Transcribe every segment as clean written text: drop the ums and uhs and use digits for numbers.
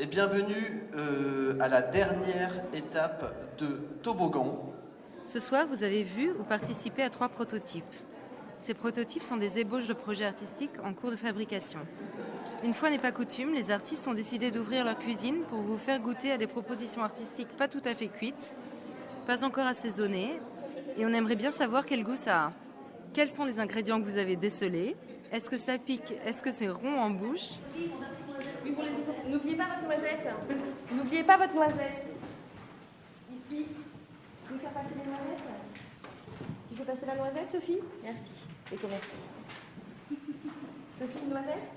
Et bienvenue à la dernière étape de Toboggan. Ce soir, vous avez vu ou participé à 3 prototypes. Ces prototypes sont des ébauches de projets artistiques en cours de fabrication. Une fois n'est pas coutume, les artistes ont décidé d'ouvrir leur cuisine pour vous faire goûter à des propositions artistiques pas tout à fait cuites, pas encore assaisonnées, et on aimerait bien savoir quel goût ça a. Quels sont les ingrédients que vous avez décelés? Est-ce que ça pique? Est-ce que c'est rond en bouche? Oui, n'oubliez pas votre noisette. N'oubliez pas votre noisette. Ici. Tu veux faire passer les noisettes? Tu fais passer la noisette, Sophie? Merci. Éco, merci. Sophie, une noisette?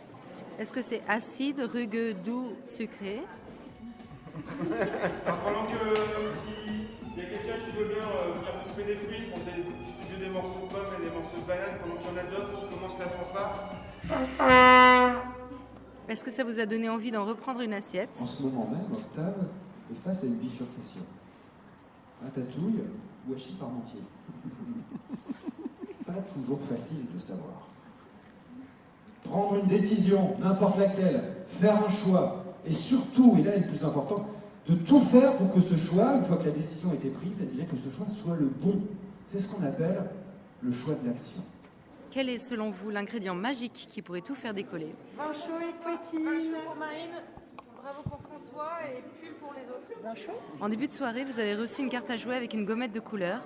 Est-ce que c'est acide, rugueux, doux, sucré? Pendant que s'il y a quelqu'un qui veut bien venir couper des fruits pour distribuer des morceaux de pommes et des morceaux de bananes, pendant qu'il y en a d'autres qui commencent la fanfare. Est-ce que ça vous a donné envie d'en reprendre une assiette? En ce moment même, Octave est face à une bifurcation. Ratatouille ou hachis parmentier. Pas toujours facile de savoir. Prendre une décision, n'importe laquelle, faire un choix, et surtout, et là le plus important, de tout faire pour que ce choix, une fois que la décision a été prise, eh bien que ce choix soit le bon. C'est ce qu'on appelle le choix de l'action. Quel est selon vous l'ingrédient magique qui pourrait tout faire décoller? Vin chaud et poétine. Un chaud pour Marine, bravo pour François et pull pour les autres. Vin chaud. En début de soirée, vous avez reçu une carte à jouer avec une gommette de couleur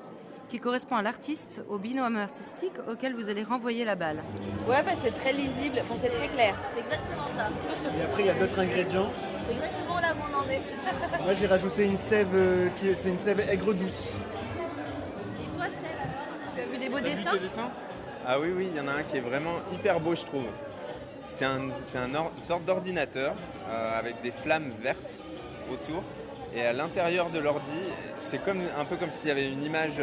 qui correspond à l'artiste, au binôme artistique auquel vous allez renvoyer la balle. Ouais, bah c'est très lisible, enfin c'est très clair. C'est exactement ça. Et après, il y a d'autres ingrédients. C'est exactement là où on en est. Moi, j'ai rajouté une sève, c'est une sève aigre douce. Et toi, Seb, alors? Tu as vu des beaux T'as vu dessins? tes dessins? Ah oui, il y en a un qui est vraiment hyper beau, je trouve. C'est une sorte d'ordinateur avec des flammes vertes autour. Et à l'intérieur de l'ordi, c'est un peu comme s'il y avait une image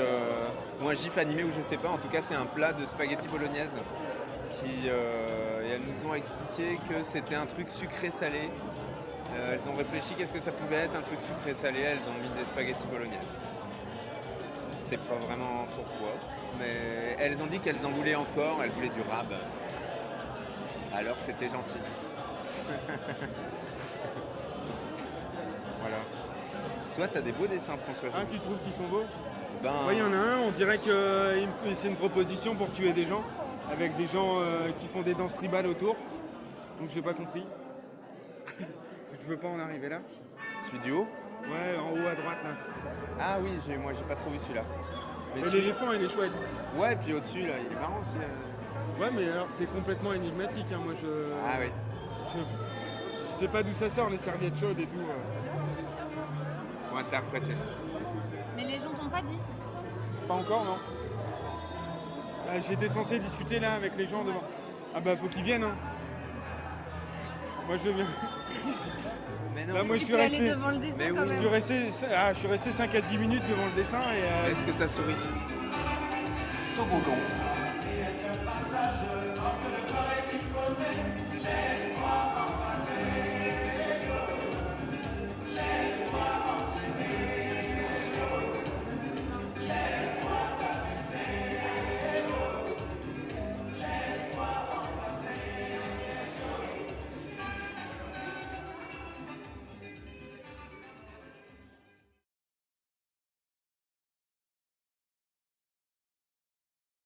ou un gif animé ou je sais pas. En tout cas, c'est un plat de spaghetti bolognaise. Et elles nous ont expliqué que c'était un truc sucré-salé. Elles ont réfléchi qu'est-ce que ça pouvait être un truc sucré-salé. Elles ont mis des spaghettis bolognaises. C'est pas vraiment pourquoi. Mais elles ont dit qu'elles en voulaient encore, elles voulaient du rab. Alors c'était gentil. Voilà. Toi, t'as des beaux dessins, François. Un, tu trouves qu'ils sont beaux? Ben, Ouais, il y en a un, on dirait que c'est une proposition pour tuer des gens, avec des gens qui font des danses tribales autour. Donc j'ai pas compris. Je veux pas en arriver là. celui du haut. Ouais, en haut à droite là. Ah oui, moi j'ai pas trop vu celui-là. Mais L'éléphant, il est chouette. Ouais, puis au-dessus, là, il est marrant aussi. Ouais, mais alors c'est complètement énigmatique. Hein. Moi, Ah oui. Je sais pas d'où ça sort, les serviettes chaudes et tout. Faut interpréter. Mais les gens t'ont pas dit. Pas encore, non. J'étais censé discuter là avec les gens devant. Ah bah, faut qu'ils viennent, hein. Moi, je veux bien. Mais non, Là, moi, je Tu suis peux resté. aller devant le dessin Mais quand oui. Je même. suis resté 5 à 10 minutes devant le dessin et. est-ce que t'as souri? Toboggan.